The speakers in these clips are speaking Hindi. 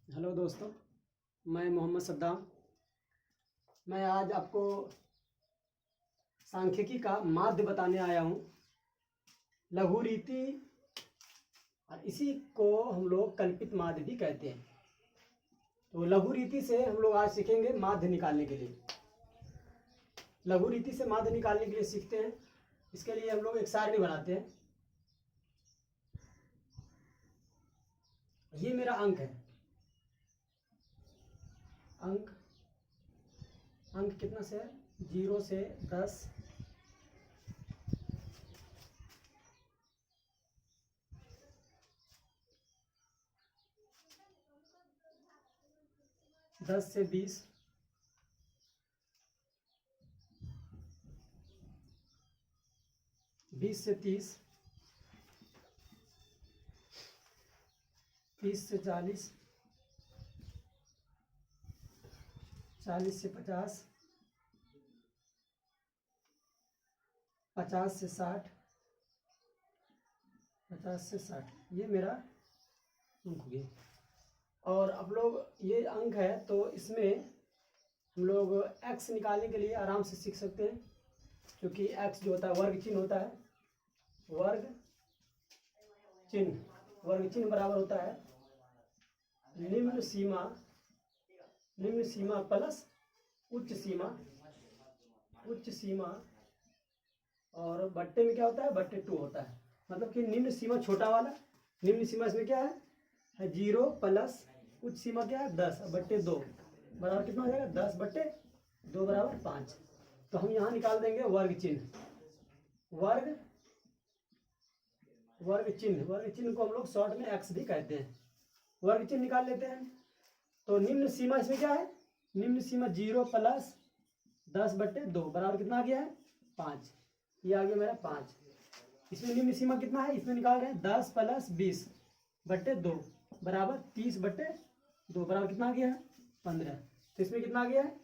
हेलो दोस्तों, मैं मोहम्मद सद्दाम। मैं आज आपको सांख्यिकी का माध्य बताने आया हूँ, लघु रीति, और इसी को हम लोग कल्पित माध्य भी कहते हैं। तो लघु रीति से हम लोग आज सीखेंगे माध्य निकालने के लिए। लघु रीति से माध्य निकालने के लिए सीखते हैं। इसके लिए हम लोग एक सारणी बनाते हैं। ये मेरा अंक है। अंक कितना से है? 0 से 10, 10 से 20, 20 से 30, 30 से 40, 40 से 50, 50 से 60, 50 से 60। ये मेरा अंक हो गया। और अब लोग ये अंक है तो इसमें हम लोग x निकालने के लिए आराम से सीख सकते हैं, क्योंकि x जो होता है वर्ग चिन्ह होता है। वर्ग चिन्ह बराबर होता है निम्न सीमा प्लस उच्च सीमा, और बट्टे में क्या होता है? बट्टे 2 होता है। मतलब कि निम्न सीमा छोटा वाला, निम्न सीमा इसमें क्या है 0 प्लस उच्च सीमा क्या है 10 बट्टे 2 बराबर कितना हो जाएगा? 10 बट्टे 2 बराबर 5। तो हम यहाँ निकाल देंगे वर्ग चिन्ह को हम लोग शॉर्ट में x भी कहते हैं। वर्ग चिन्ह निकाल लेते हैं। तो निम्न सीमा इसमें क्या है? निम्न सीमा 0 प्लस 10 बट्टे 2 बराबर कितना आ गया है? 5। ये आ गया मेरा 5। इसमें निम्न सीमा कितना है? इसमें निकाल रहे हैं 10 प्लस 20 बट्टे 2 बराबर 30 बट्टे 2 बराबर कितना आ गया है? 15। तो इसमें कितना आ गया है?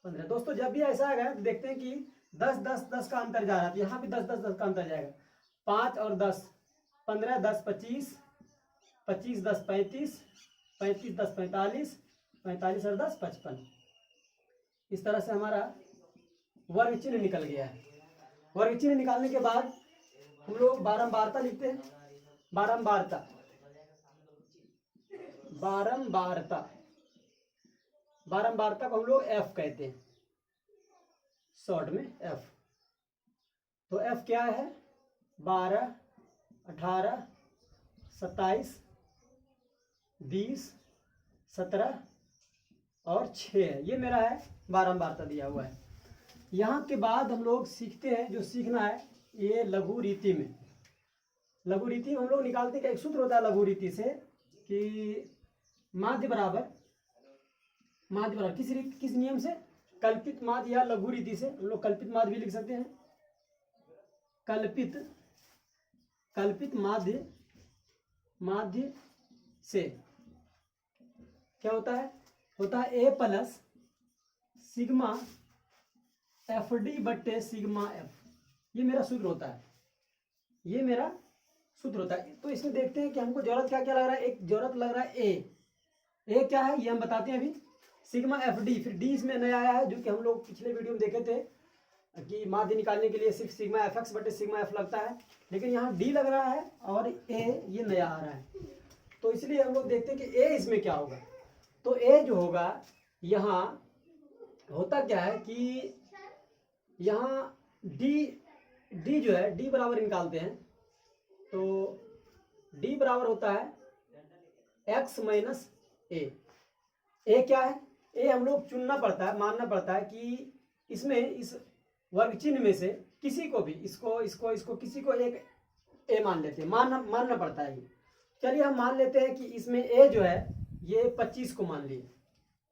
15। दोस्तों जब भी ऐसा आएगा तो देखते हैं कि 10 10 10 का अंतर जा रहा है, तो यहाँ भी 10 10 10 का अंतर जाएगा। 5 और 10 15, 10 25, 25 10 35, 35 10 45, 45 और 10 55। इस तरह से हमारा वर्ग चिन्ह निकल गया है। वर्ग चिन्ह निकालने के बाद हम लोग बारंबारता लिखते हैं। बारंबारता को हम लोग f कहते हैं, शॉर्ट में f। तो f क्या है? 12, 18, 27, 20, 17 और 6 है। ये मेरा है बारंबारता दिया हुआ है। यहाँ के बाद हम लोग सीखते हैं, जो सीखना है ये लघु रीति में। लघु रीति हम लोग निकालते हैं, एक सूत्र होता है लघु रीति से कि माध्य बराबर किस नियम से? कल्पित माध्य या लघु रीति से। हम लोग कल्पित माध्य भी लिख सकते हैं। कल्पित माध्य से क्या होता है? a plus sigma F D बट्टे सिग्मा एफ। ये मेरा सूत्र होता है। तो इसमें देखते हैं कि हमको जरूरत क्या क्या लग रहा है। एक जरूरत लग रहा है ए क्या है ये हम बताते हैं अभी। सिग्मा एफ डी, फिर डी इसमें नया आया है, जो कि हम लोग पिछले वीडियो में देखे थे कि माध्य निकालने के लिए सिर्फ सिग्मा एफ एक्स बटे सिग्मा एफ लगता है, लेकिन यहाँ डी लग रहा है और ए ये नया आ रहा है। तो इसलिए हम लोग देखते हैं कि ए इसमें क्या होगा। तो ए जो होगा, यहाँ होता क्या है कि यहाँ डी जो है, डी बराबर निकालते हैं। तो डी बराबर होता है x माइनस ए क्या है? ए हम लोग चुनना पड़ता है, मानना पड़ता है कि इसमें इस वर्ग चिन्ह में से किसी को भी इसको किसी को एक ए मान लेते हैं। मानना पड़ता है। चलिए हम मान लेते हैं कि इसमें ए जो है ये 25 को मान लिए,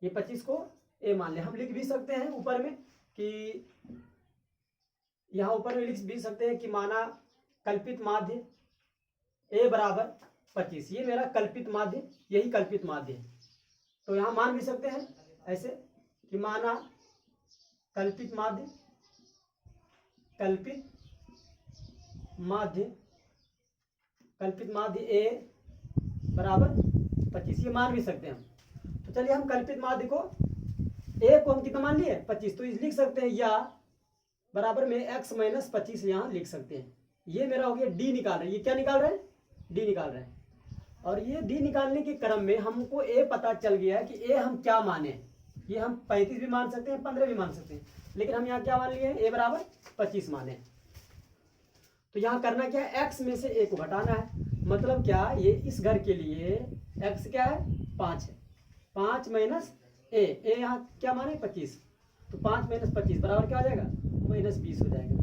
ये 25 को ए मान लिया। हम लिख भी सकते हैं ऊपर में कि यहाँ ऊपर में लिख भी सकते हैं कि माना कल्पित माध्य ए बराबर 25। ये मेरा कल्पित माध्य, यही कल्पित माध्य है। तो यहाँ मान भी सकते हैं ऐसे कि माना कल्पित माध्य ए बराबर 25। ये मान भी सकते हैं हम। तो चलिए हम कल्पित माध्य को ए को हम कितना मान लिए 25, तो लिख सकते हैं या बराबर में x माइनस 25 यहाँ लिख सकते हैं। ये मेरा हो गया डी निकाल रहे हैं। ये क्या निकाल रहे हैं? डी निकाल रहे हैं। और ये डी निकालने के क्रम में हमको ए पता चल गया है कि ए हम क्या माने। ये हम 35 भी मान सकते हैं, 15 भी मान सकते हैं, लेकिन हम यहाँ क्या मान लिए हैं? ए बराबर 25 माने। तो यहाँ करना क्या है? x में से ए को घटाना है। मतलब क्या, ये इस घर के लिए x क्या है? 5 है। 5 माइनस ए यहाँ क्या माने? 25। तो 5 माइनस 25 बराबर क्या हो जाएगा? -20 हो जाएगा।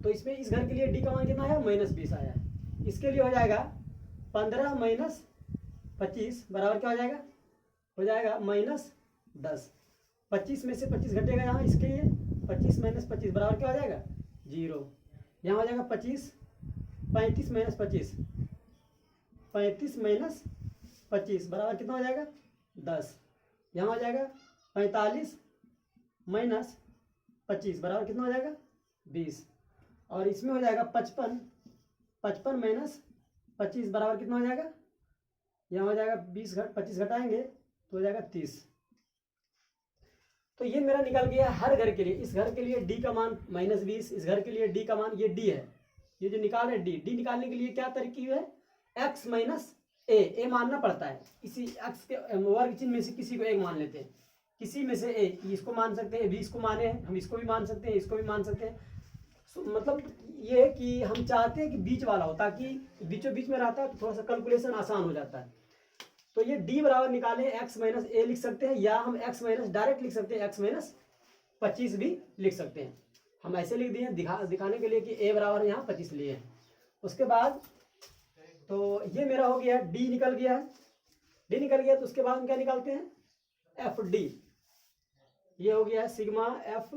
तो इसमें इस घर के लिए डी का मान कितना आया? -20 आया है। इसके लिए हो जाएगा 15 माइनस 25 बराबर क्या हो जाएगा? हो जाएगा -10। 25 में से 25 घटेगा यहाँ, इसके लिए 25 माइनस 25 बराबर क्या हो जाएगा? 0। यहाँ हो जाएगा 25, 35 माइनस 25, 35 माइनस 25 बराबर कितना हो जाएगा? 10। यहाँ हो जाएगा 45 माइनस 25 बराबर कितना हो जाएगा? 20। और इसमें हो जाएगा 55, 55 माइनस 25 बराबर कितना हो जाएगा? यहाँ हो जाएगा 25 घटाएंगे तो हो जाएगा 30। तो ये मेरा निकल गया हर घर के लिए। इस घर के लिए डी का मान -20, इस घर के लिए डी का मान, ये डी है, ये जो निकाल रहे डी निकालने के लिए क्या तरकीब है? x माइनस ए मानना पड़ता है। इसी x के वर्ग चिन्ह में से किसी को एक मान लेते हैं, किसी में से ए, इसको मान सकते हैं, इसको माने, हम इसको भी मान सकते हैं, इसको भी मान सकते हैं। मतलब ये है कि हम चाहते हैं कि बीच वाला हो, ताकि बीचों बीच में रहता है तो थोड़ा सा कैलकुलेशन आसान हो जाता है। तो ये d बराबर निकाले x माइनस ए लिख सकते हैं, या हम x माइनस डायरेक्ट लिख सकते हैं, x माइनस 25 भी लिख सकते हैं। हम ऐसे लिख दिए दिखाने के लिए कि a बराबर यहाँ 25 लिए हैं। उसके बाद तो ये मेरा हो गया, d निकल गया है। d निकल गया तो उसके बाद हम क्या निकालते हैं? F D. ये हो गया है सिग्मा एफ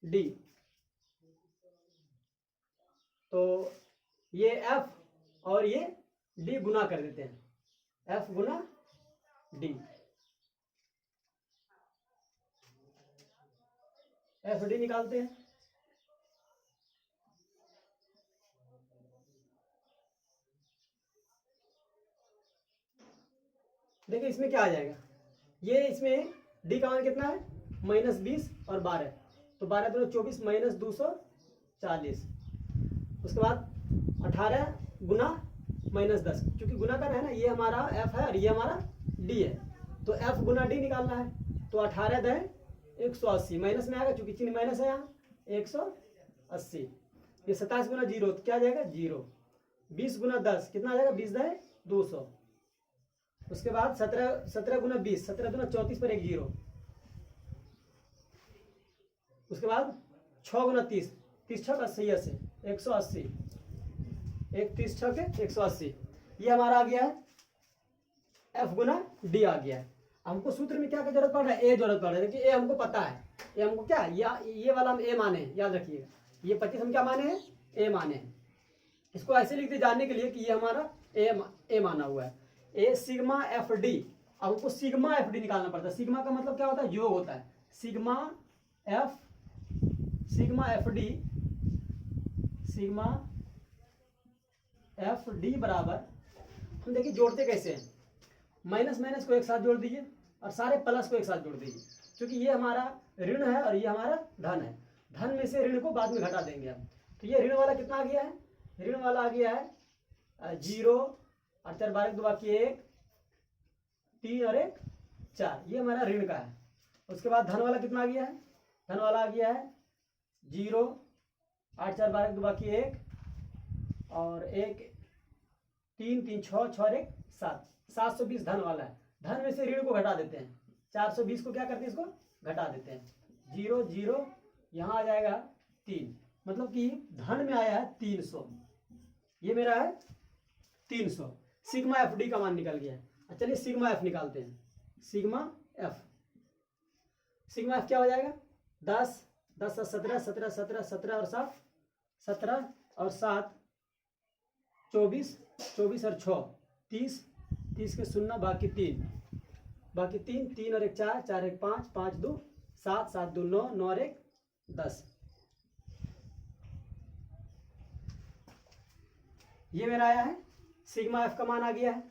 डी। तो ये f और ये d गुना कर देते हैं, f गुना d, एफ डी निकालते हैं। देखिए इसमें क्या आ जाएगा, ये इसमें d का मान कितना है? -20 और 12, तो 12 दूनी 24 माइनस 240। उसके बाद 18 गुना -10, क्योंकि गुना कर रहे हैं ना, ये हमारा f है और ये हमारा d है, तो f गुना d निकालना है। तो 18 दे 180, माइनस में आएगा क्योंकि चिन्ह माइनस है यहाँ, 180। ये 27 गुना 0 तो क्या आ जाएगा? 0। 20 गुना 10 कितना आ जाएगा? 20 दे 200। उसके बाद 17 गुना 20, 17 गुना 34 पर 1 0। उसके बाद 6 गुना 30, 30 छक 80, 180, 30 छक 180। ये हमारा आ गया है f गुना d आ गया है। हमको सूत्र में क्या की जरूरत पड़ रहा है? ए जरूरत पड़ रहा है। देखिए ए हमको पता है, ये हमको क्या, ये वाला हम ए माने हैं, याद रखिएगा। ये 25 हम क्या माने हैं? ए माने हैं। इसको ऐसे लिख दे जानने के लिए कि ये हमारा ए माना हुआ है। ए सिग्मा एफ डी। अब हमको सिग्मा एफ डी निकालना पड़ता है। सिग्मा का मतलब क्या होता है? योग होता है। सिग्मा एफ डी बराबर, हम देखिए जोड़ते कैसे हैं, माइनस माइनस को एक साथ जोड़ दीजिए और सारे प्लस को एक साथ जोड़ दीजिए, क्योंकि ये हमारा ऋण है और ये हमारा धन है। धन में से ऋण को बाद में घटा देंगे हम। तो ये ऋण वाला कितना आ गया है? ऋण वाला आ गया है 0 और 4 12 2 बाकी 1 3 और 1 4, ये हमारा ऋण का है। उसके बाद धन वाला कितना आ गया है? धन वाला आ गया है 0 8 4 12 2 बाकी 1 और 1 3 3 6 6 और 1 7, 720 धन वाला है। धन में से ऋण को घटा देते हैं, 420 को क्या करते हैं? इसको घटा देते हैं। 0 0 यहाँ आ जाएगा 3, मतलब कि धन में आया है 300। ये मेरा है 300। सिग्मा एफ डी का मान निकल गया है। चलिए सिग्मा एफ निकालते हैं। सिग्मा एफ क्या हो जाएगा? 10 10 17 17 17 17 और 7 17 और 7 24 24 और 6 30 30 के 0 बाकी 3 3 और 1 4 4 1 5 5 2 7 7 2 9 9 और 1 10। ये मेरा आया है, सिग्मा एफ का मान आ गया है।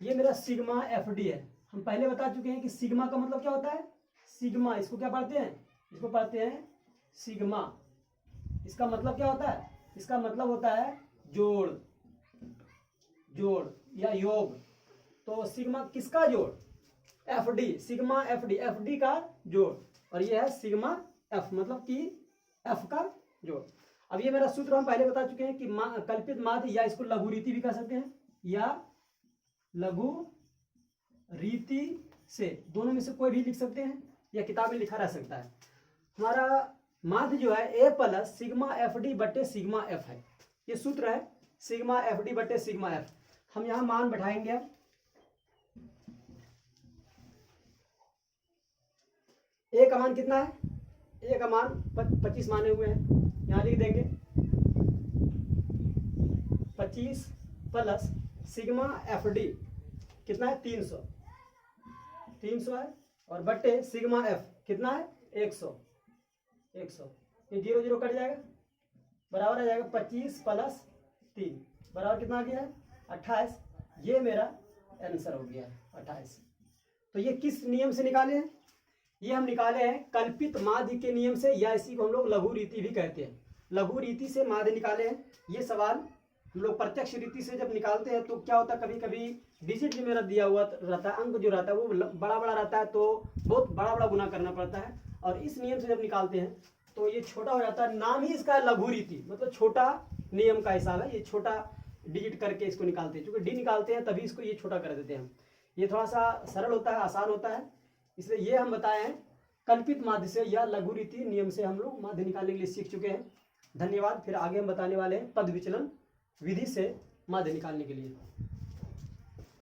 ये मेरा सिग्मा एफ डी है। हम पहले बता चुके हैं कि सिग्मा का मतलब क्या होता है, सिग्मा, इसको क्या पढ़ते हैं, इसको पढ़ते हैं सिग्मा। इसका मतलब क्या होता है, इसका मतलब होता है जोड़, जोड़ या योग। तो सिग्मा किसका जोड़, F D, sigma F D, F D का जोड़, और ये है सिग्मा एफ मतलब कि एफ का जोड़। अब ये मेरा सूत्र हम पहले बता चुके हैं कि कल्पित माध्य, या इसको लघु रीति भी कह सकते हैं, या लघु रीति से, दोनों में से कोई भी लिख सकते हैं, या किताब में लिखा रह सकता है। हमारा माध्य जो है ए प्लस सिग्मा एफ डी बटे सिग्मा एफ है, ये सूत्र है, सिग्मा एफ डी बटे सिग्मा एफ। हम यहाँ मान बैठाएंगे, अब ए का मान कितना है, ए का मान 25 माने हुए हैं, यहाँ लिख देंगे 25 प्लस सिग्मा एफ डी कितना है 300 है, और बटे सिग्मा एफ कितना है 100, ये 0 0 कट जाएगा, बराबर आ जाएगा 25 प्लस 3 बराबर कितना आ गया है 28। ये मेरा आंसर हो गया है 28। तो ये किस नियम से निकाले हैं, ये हम निकाले हैं कल्पित माध्य के नियम से, या इसी को हम लोग लघु रीति भी कहते हैं, लघु रीति से माध्य निकाले हैं। ये सवाल हम लोग प्रत्यक्ष रीति से जब निकालते हैं तो क्या होता है, कभी कभी डिजिट जो मेरा दिया हुआ रहता है, अंक जो रहता है वो बड़ा बड़ा रहता है, तो बहुत बड़ा बड़ा गुना करना पड़ता है, और इस नियम से जब निकालते हैं तो ये छोटा हो जाता है। नाम ही इसका लघु रीति, मतलब छोटा नियम का हिसाब है, ये छोटा डिजिट करके इसको निकालते हैं, क्योंकि डी निकालते हैं तभी इसको ये छोटा कर देते हैं हम। ये थोड़ा सा सरल होता है, आसान होता है, इसलिए ये हम बताए हैं कल्पित माध्य से या लघु रीति नियम से हम लोग माध्य निकालने के लिए सीख चुके हैं। धन्यवाद। फिर आगे हम बताने वाले हैं पद विचलन विधि से माध्य निकालने के लिए।